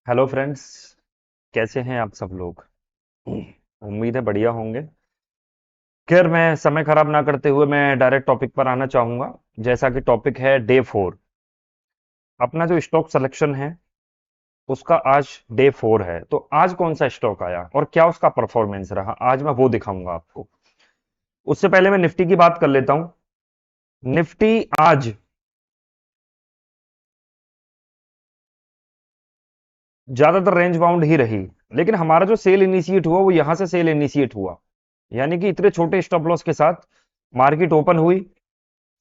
Hello friends. कैसे हैं आप सब लोग? उम्मीद है बढ़िया होंगे। खैर, मैं समय खराब ना करते हुए मैं डायरेक्ट टॉपिक पर आना चाहूंगा। जैसा कि टॉपिक है डे 4। अपना जो स्टॉक सिलेक्शन है उसका आज डे 4 है। तो आज कौन सा स्टॉक आया और क्या उसका परफॉर्मेंस रहा, आज मैं वो दिखाऊंगा आपको। उससे पहले मैं निफ्टी की बात कर लेता हूं। निफ्टी आज ज्यादातर रेंज बाउंड ही रही, लेकिन हमारा जो सेल इनिशिएट हुआ वो यहां से सेल इनिशिएट हुआ। यानी कि इतने छोटे स्टॉप लॉस के साथ मार्केट ओपन हुई।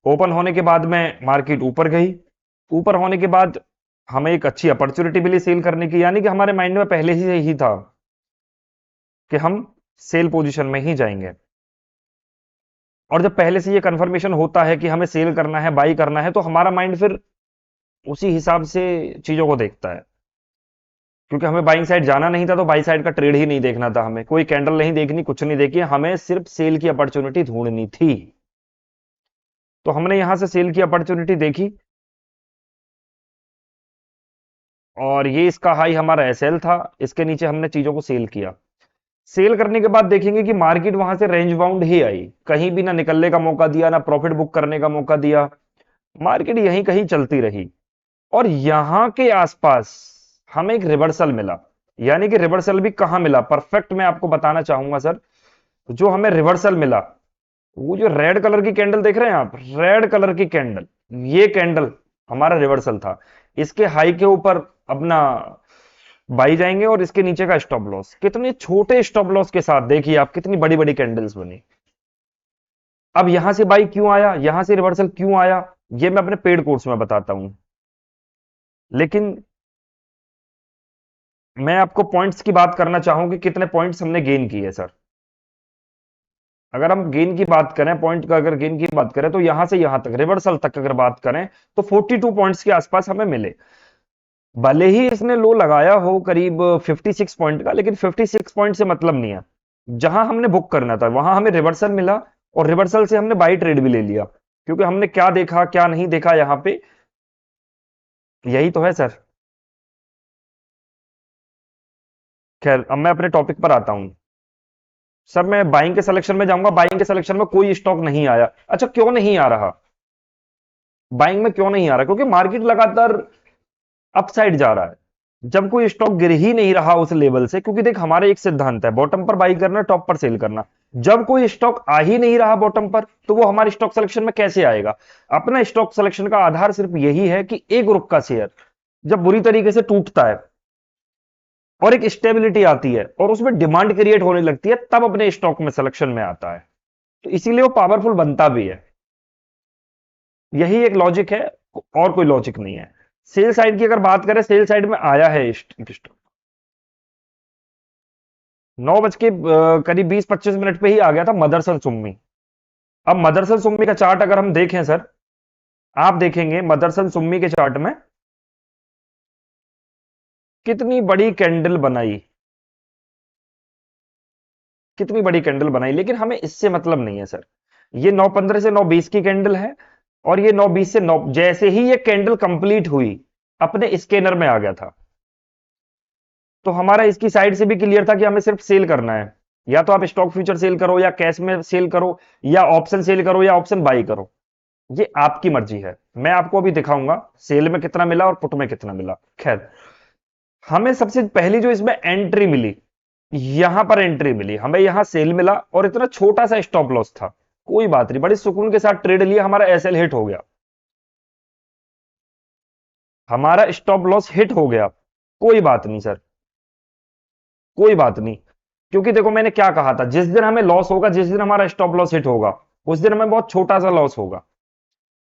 ओपन होने के बाद में मार्केट ऊपर गई। ऊपर होने के बाद हमें एक अच्छी अपॉर्चुनिटी मिली सेल करने की, यानी कि हमारे माइंड में पहले ही था कि हम सेल पोजीशन में ही जाएंगे। और जब पहले से ये कंफर्मेशन होता है कि हमें सेल करना है, बाई करना है, तो हमारा माइंड फिर उसी हिसाब से चीजों को देखता है। क्योंकि हमें बाइंग साइड जाना नहीं था, तो बाई साइड का ट्रेड ही नहीं देखना था, हमें कोई कैंडल नहीं देखनी, कुछ नहीं देखी, हमें सिर्फ सेल की अपॉर्चुनिटी ढूंढनी थी। तो हमने यहां से सेल की अपॉर्चुनिटी देखी और ये इसका हाई हमारा एसएल था। इसके नीचे हमने चीजों को सेल किया। सेल करने के बाद देखेंगे कि मार्केट वहां से रेंज बाउंड ही आई, कहीं भी ना निकलने का मौका दिया, ना प्रॉफिट बुक करने का मौका दिया। मार्केट यहीं कहीं चलती रही और यहां के आसपास हमें एक रिवर्सल मिला। यानी कि रिवर्सल भी कहां मिला, परफेक्ट मैं आपको बताना चाहूंगा सर। जो हमें रिवर्सल मिला, वो जो रेड कलर की कैंडल देख रहे हैं आप, रेड कलर की कैंडल, ये कैंडल हमारा रिवर्सल था। इसके हाई के ऊपर अपना बाई जाएंगे और इसके नीचे का स्टॉप लॉस। कितने छोटे स्टॉप लॉस के साथ देखिए आप कितनी बड़ी बड़ी कैंडल्स बनी। अब यहां से बाई क्यों आया, यहां से रिवर्सल क्यों आया, ये मैं अपने पेड कोर्स में बताता हूं। लेकिन मैं आपको पॉइंट्स की बात करना चाहूं कि कितने पॉइंट्स हमने गेन किए सर। अगर हम गेन की बात करें, पॉइंट का अगर गेन की बात करें, तो यहां से यहां तक रिवर्सल तक अगर बात करें तो 42 पॉइंट्स के आसपास हमें मिले। भले ही इसने लो लगाया हो करीब 56 पॉइंट का, लेकिन 56 पॉइंट से मतलब नहीं है। जहां हमने बुक करना था वहां हमें रिवर्सल मिला और रिवर्सल से हमने बाई ट्रेड भी ले लिया। क्योंकि हमने क्या देखा क्या नहीं देखा यहां पे, यही तो है सर। खैर, अब मैं अपने टॉपिक पर आता हूं। सर, मैं बाइंग के सिलेक्शन में जाऊंगा। बाइंग के सिलेक्शन में कोई स्टॉक नहीं आया। अच्छा, क्यों नहीं आ रहा? बाइंग में क्यों नहीं आ रहा? क्योंकि मार्केट लगातार अपसाइड जा रहा है। जब कोई स्टॉक गिर ही नहीं रहा उस लेवल से, क्योंकि देख हमारे एक सिद्धांत है, बॉटम पर बाई करना, टॉप पर सेल करना। जब कोई स्टॉक आ ही नहीं रहा बॉटम पर, तो वो हमारे स्टॉक सिलेक्शन में कैसे आएगा? अपना स्टॉक सिलेक्शन का आधार सिर्फ यही है कि एक ग्रुप का शेयर जब बुरी तरीके से टूटता है और एक स्टेबिलिटी आती है और उसमें डिमांड क्रिएट होने लगती है, तब अपने स्टॉक में सिलेक्शन में आता है। तो इसीलिए वो पावरफुल बनता भी है। यही एक लॉजिक है, और कोई लॉजिक नहीं है। सेल साइड की अगर बात करें, सेल साइड में आया है स्टॉक 9 बज के करीब 20-25 मिनट पे ही आ गया था मदरसन सुम्मी। अब मदरसन सुम्मी का चार्ट अगर हम देखें सर, आप देखेंगे मदरसन सुम्मी के चार्ट में कितनी बड़ी कैंडल बनाई, कितनी बड़ी कैंडल बनाई। लेकिन हमें इससे मतलब नहीं है सर। ये 9:15 से 9:20 की कैंडल है और ये 9:20 से 9, जैसे ही ये कैंडल कंप्लीट हुई अपने स्कैनर में आ गया था। तो हमारा इसकी साइड से भी क्लियर था कि हमें सिर्फ सेल करना है। या तो आप स्टॉक फ्यूचर सेल करो, या कैश में सेल करो, या ऑप्शन सेल करो, या ऑप्शन बाई करो। ये आपकी मर्जी है। मैं आपको अभी दिखाऊंगा सेल में कितना मिला और पुट में कितना मिला। खैर, हमें सबसे पहली जो इसमें एंट्री मिली, यहां पर एंट्री मिली हमें, यहां सेल मिला और इतना छोटा सा स्टॉप लॉस था। कोई बात नहीं, बड़ी सुकून के साथ ट्रेड लिया, हमारा एसएल हिट हो गया, हमारा स्टॉप लॉस हिट हो गया। कोई बात नहीं सर, कोई बात नहीं। क्योंकि देखो मैंने क्या कहा था, जिस दिन हमें लॉस होगा, जिस दिन हमारा स्टॉप लॉस हिट होगा, उस दिन हमें बहुत छोटा सा लॉस होगा।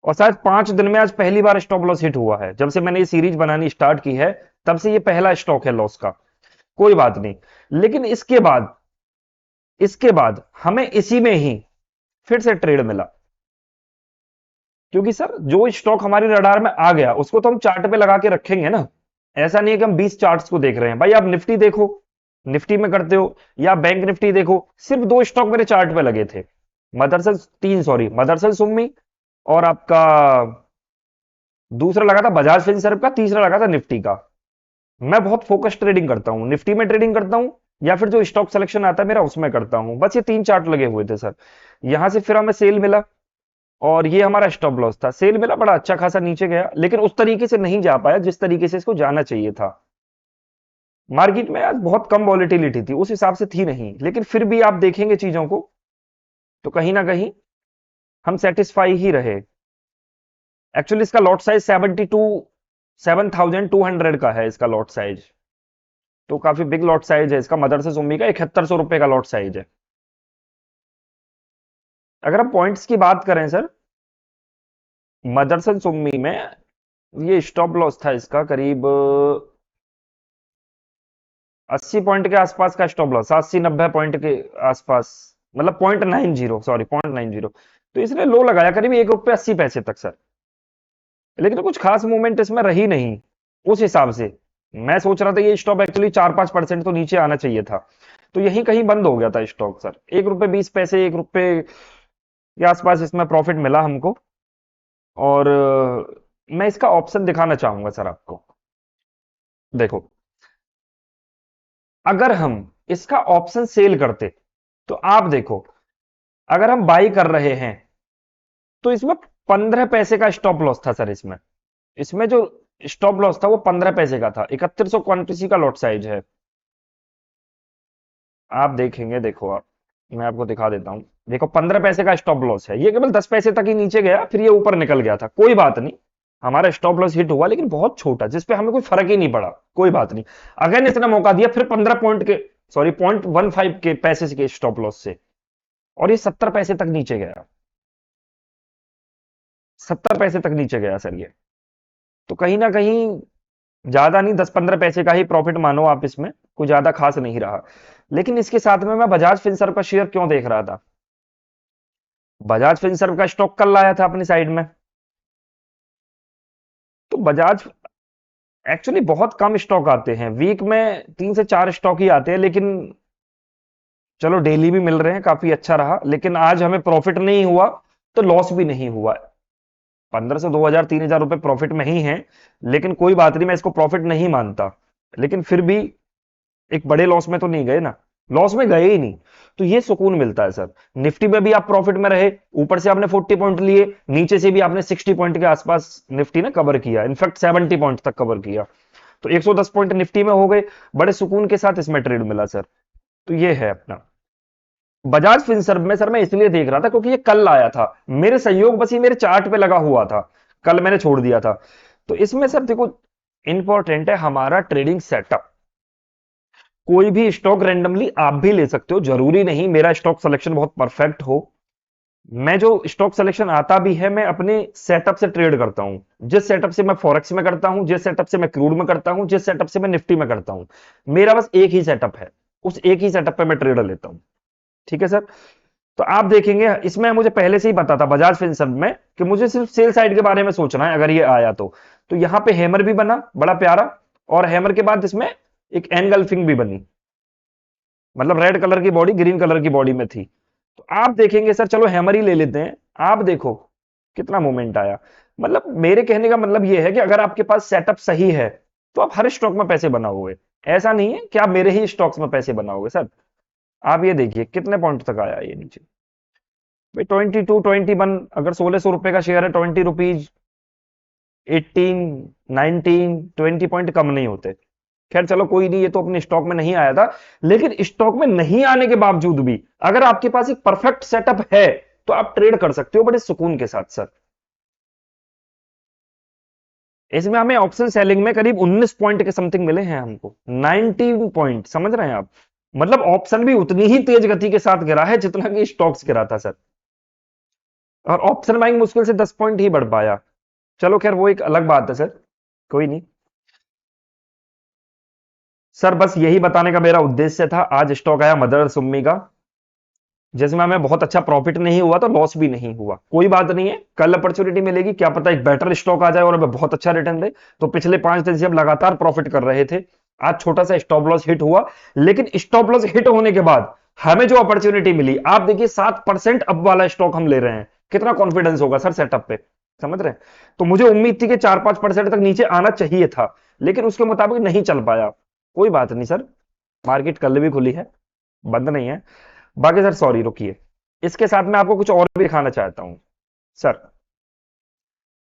और शायद 5 दिन में आज पहली बार स्टॉप लॉस हिट हुआ है। जब से मैंने ये सीरीज बनानी स्टार्ट की है, तब से ये पहला स्टॉक है लॉस का। कोई बात नहीं। लेकिन इसके बाद हमें इसी में ही फिर से ट्रेड मिला। क्योंकि सर जो स्टॉक हमारी रडार में आ गया उसको तो हम चार्ट पे लगा के रखेंगे ना। ऐसा नहीं है कि हम 20 चार्ट्स को देख रहे हैं। भाई आप निफ्टी देखो, निफ्टी में करते हो, या बैंक निफ्टी देखो, सिर्फ 2 स्टॉक मेरे चार्ट पे लगे थे। मदरसन, तीन सॉरी, मदरसन सुम्मी, और आपका दूसरा लगा था बजाज फिनसर्व का, तीसरा लगा था निफ्टी का। मैं बहुत फोकस ट्रेडिंग करता हूं, निफ्टी में ट्रेडिंग करता हूं या फिर जो स्टॉक सिलेक्शन आता है मेरा उसमें करता हूं। बस ये 3 चार्ट लगे हुए थे सर। यहां से फिर हमें सेल मिला और ये हमारा स्टॉप लॉस था। सेल मिला, बड़ा अच्छा खासा नीचे गया, लेकिन उस तरीके से नहीं जा पाया जिस तरीके से इसको जाना चाहिए था। मार्केट में आज बहुत कम वॉलिटिलिटी थी, उस हिसाब से थी नहीं, लेकिन फिर भी आप देखेंगे चीजों को तो कहीं ना कहीं हम सेटिस्फाई ही रहे। एक्चुअली इसका लॉट साइज 7,200 का है इसका लॉट साइज, तो काफी बिग लॉट साइज है इसका। मदरसा सुम्मी का 7100 रुपए का लॉट साइज है। अगर हम पॉइंट्स की बात करें सर, मदरसन सुम्मी में ये स्टॉप लॉस था इसका करीब 80 पॉइंट के आसपास का स्टॉप लॉस, 80-90 पॉइंट के आसपास, मतलब 0.90, सॉरी 0.90। तो इसने लो लगाया करीब ₹1.80 तक सर, लेकिन कुछ खास मूवमेंट इसमें रही नहीं उस हिसाब से। मैं सोच रहा था ये स्टॉक एक्चुअली 4-5% तो नीचे आना चाहिए था, तो यहीं कहीं बंद हो गया था स्टॉक सर। ₹1.20, ₹1 के आसपास इसमें प्रॉफिट मिला हमको। और मैं इसका ऑप्शन दिखाना चाहूंगा सर आपको। देखो, अगर हम इसका ऑप्शन सेल करते तो आप देखो, अगर हम बाई कर रहे हैं तो इसमें 15 पैसे का स्टॉप लॉस था सर। इसमें इसमें जो स्टॉप लॉस था वो 15 पैसे का था। 3100 क्वांटिटी का लॉट साइज है। आप देखेंगे, देखो आप, मैं आपको दिखा देता हूं। देखो 15 पैसे का स्टॉप लॉस है, ये केवल 10 पैसे तक ही नीचे गया, फिर ये ऊपर निकल गया था। कोई बात नहीं, हमारा स्टॉप लॉस हिट हुआ, लेकिन बहुत छोटा, जिसपे हमें कोई फर्क ही नहीं पड़ा। कोई बात नहीं। अगर इसने मौका दिया फिर 15 पॉइंट के, सॉरी 0.15 के पैसे के स्टॉप लॉस से, और ये 70 पैसे तक नीचे गया। 70 पैसे तक नीचे गया सर ये। तो कहीं ना कहीं ज्यादा नहीं, 10-15 पैसे का ही प्रॉफिट मानो आप इसमें, कोई ज्यादा खास नहीं रहा। लेकिन इसके साथ में मैं बजाज फिनसर्व का शेयर क्यों देख रहा था? बजाज फिनसर्व का स्टॉक कल लाया था अपनी साइड में। तो बजाज एक्चुअली बहुत कम स्टॉक आते हैं, वीक में 3 से 4 स्टॉक ही आते हैं, लेकिन चलो डेली भी मिल रहे हैं, काफी अच्छा रहा। लेकिन आज हमें प्रॉफिट नहीं हुआ तो लॉस भी नहीं हुआ। 1500, 2000, 3000 रुपए प्रॉफिट में ही है, लेकिन कोई बात नहीं, मैं इसको प्रॉफिट नहीं मानता। लेकिन फिर भी एक बड़े लॉस में तो नहीं गए ना, लॉस में गए ही नहीं। तो ये सुकून मिलता है सर। निफ्टी में भी आप प्रॉफिट में रहे, ऊपर से आपने 40 पॉइंट लिए, नीचे से भी आपने 60 पॉइंट के आसपास निफ्टी ने कवर किया, इनफैक्ट 70 पॉइंट तक कवर किया। तो 110 पॉइंट निफ्टी में हो गए, बड़े सुकून के साथ इसमें ट्रेड मिला सर। तो ये है अपना बजाज फिनसर्व में सर। मैं इसलिए देख रहा था क्योंकि ये कल आया था, मेरे संयोग बस ये मेरे चार्ट पे लगा हुआ था, कल मैंने छोड़ दिया था। तो इसमें सर देखो, इंपॉर्टेंट है हमारा ट्रेडिंग सेटअप। कोई भी स्टॉक रैंडमली आप भी ले सकते हो, जरूरी नहीं मेरा स्टॉक सिलेक्शन बहुत परफेक्ट हो। मैं जो स्टॉक सिलेक्शन आता भी है, मैं अपने सेटअप से ट्रेड करता हूं। जिस सेटअप से मैं फॉरेक्स में करता हूं, जिस सेटअप से मैं क्रूड में करता हूं, जिस सेटअप से मैं निफ्टी में करता हूं, मेरा बस एक ही सेटअप है, उस एक ही सेटअप पे मैं ट्रेड लेता हूं। ठीक है सर। तो आप देखेंगे इसमें मुझे पहले से ही पता था बजाज फिनसर्व में कि मुझे सिर्फ सेल साइड के बारे में सोचना है अगर ये आया तो यहां पे हैमर भी बना बड़ा प्यारा, और हैमर के बाद इसमें एक एनगल्फिंग भी बनी, मतलब रेड कलर की बॉडी ग्रीन कलर की बॉडी में थी। तो आप देखेंगे सर, चलो हैमर ही ले लेते हैं। आप देखो कितना मूवमेंट आया। मतलब मेरे कहने का मतलब यह है कि अगर आपके पास सेटअप सही है तो आप हर स्टॉक में पैसे बनाओगे। ऐसा नहीं है कि आप मेरे ही स्टॉक्स में पैसे बनाओगे सर। आप ये देखिए कितने पॉइंट तक आया ये नीचे भाई, 22, 21। अगर 1600 रुपए का शेयर है, 20 रुपीज, 18, 19, 20 पॉइंट कम नहीं होते। खैर चलो कोई नहीं, ये तो अपने स्टॉक में नहीं आया था। लेकिन स्टॉक में नहीं आने के बावजूद भी अगर आपके पास एक परफेक्ट सेटअप है तो आप ट्रेड कर सकते हो बड़े सुकून के साथ सर। इसमें हमें ऑप्शन सेलिंग में करीब 19 पॉइंट के समथिंग मिले हैं हमको, 19 पॉइंट, समझ रहे हैं आप? मतलब ऑप्शन भी उतनी ही तेज गति के साथ गिरा है जितना कि स्टॉक्स गिरा था सर। और ऑप्शन बाइंग मुश्किल से 10 पॉइंट ही बढ़ पाया। चलो खैर वो एक अलग बात है सर, कोई नहीं। सर बस यही बताने का मेरा उद्देश्य था। आज स्टॉक आया मदर सुम्मी का, जिसमें हमें बहुत अच्छा प्रॉफिट नहीं हुआ तो लॉस भी नहीं हुआ। कोई बात नहीं है, कल अपॉर्चुनिटी मिलेगी, क्या पता एक बेटर स्टॉक आ जाए और हमें बहुत अच्छा रिटर्न दे। तो पिछले 5 दिन से हम लगातार प्रॉफिट कर रहे थे। आज छोटा सा स्टॉप लॉस हिट हुआ, लेकिन स्टॉप लॉस हिट होने के बाद हमें जो अपॉर्चुनिटी मिली, आप देखिए 7% अप वाला स्टॉक हम ले रहे हैं। कितना कॉन्फिडेंस होगा सर सेटअप पे? समझ रहे हैं? तो मुझे उम्मीद थी कि 4-5% तक नीचे आना चाहिए था, लेकिन उसके मुताबिक नहीं चल पाया। कोई बात नहीं सर, मार्केट कल भी खुली है, बंद नहीं है। बाकी सर सॉरी, रुकिए, इसके साथ मैं आपको कुछ और भी दिखाना चाहता हूं सर।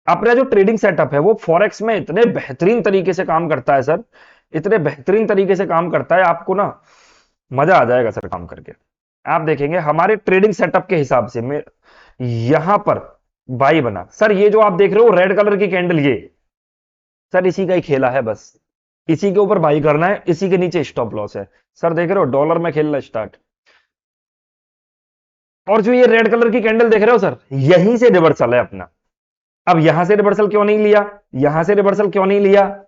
अपना जो ट्रेडिंग सेटअप है वो फॉरेक्स में इतने बेहतरीन तरीके से काम करता है सर, इतने बेहतरीन तरीके से काम करता है, आपको ना मजा आ जाएगा सर काम करके। आप देखेंगे हमारे ट्रेडिंग सेटअप के हिसाब से मैं यहां पर बाई बना सर। ये जो आप देख रहे हो रेड कलर की कैंडल, ये सर इसी का ही खेला है बस। इसी के ऊपर बाई करना है, इसी के नीचे स्टॉप लॉस है। सर देख रहे हो डॉलर में खेलना स्टार्ट। और जो ये रेड कलर की कैंडल देख रहे हो सर, यहीं से रिवर्सल है अपना। अब यहां से रिवर्सल क्यों नहीं लिया, यहां से रिवर्सल क्यों नहीं लिया?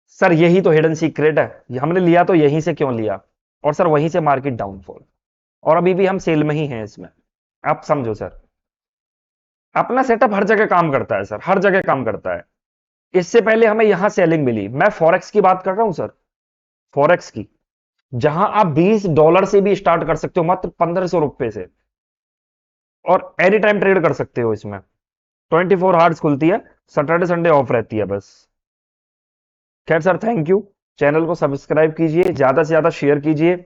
सर यही तो हिडन सीक्रेट है, हमने लिया तो यहीं से क्यों लिया, और सर वहीं से मार्केट डाउनफॉल। और अभी भी हम सेल में ही हैं इसमें। आप समझो सर, अपना सेटअप हर जगह काम करता है सर, हर जगह काम करता है। इससे पहले हमें यहां सेलिंग मिली, मैं फॉरेक्स की बात कर रहा हूं सर, फॉरेक्स की, जहां आप $20 से भी स्टार्ट कर सकते हो, मात्र ₹1500 से, और एनी टाइम ट्रेड कर सकते हो इसमें। 24 आवर्स खुलती है, सैटरडे संडे ऑफ रहती है बस। खैर सर, थैंक यू। चैनल को सब्सक्राइब कीजिए, ज्यादा से ज्यादा शेयर कीजिए।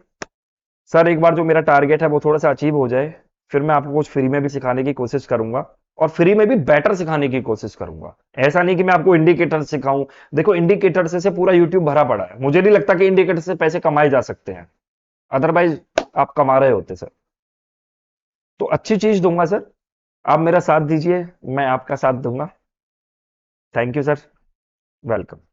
सर एक बार जो मेरा टारगेट है वो थोड़ा सा अचीव हो जाए, फिर मैं आपको कुछ फ्री में भी सिखाने की कोशिश करूंगा, और फ्री में भी बेटर सिखाने की कोशिश करूंगा। ऐसा नहीं कि मैं आपको इंडिकेटर सिखाऊं। देखो इंडिकेटर से पूरा यूट्यूब भरा पड़ा है, मुझे नहीं लगता कि इंडिकेटर से पैसे कमाए जा सकते हैं, अदरवाइज आप कमा रहे होते सर। तो अच्छी चीज दूंगा सर, आप मेरा साथ दीजिए, मैं आपका साथ दूंगा। Thank you sir, welcome.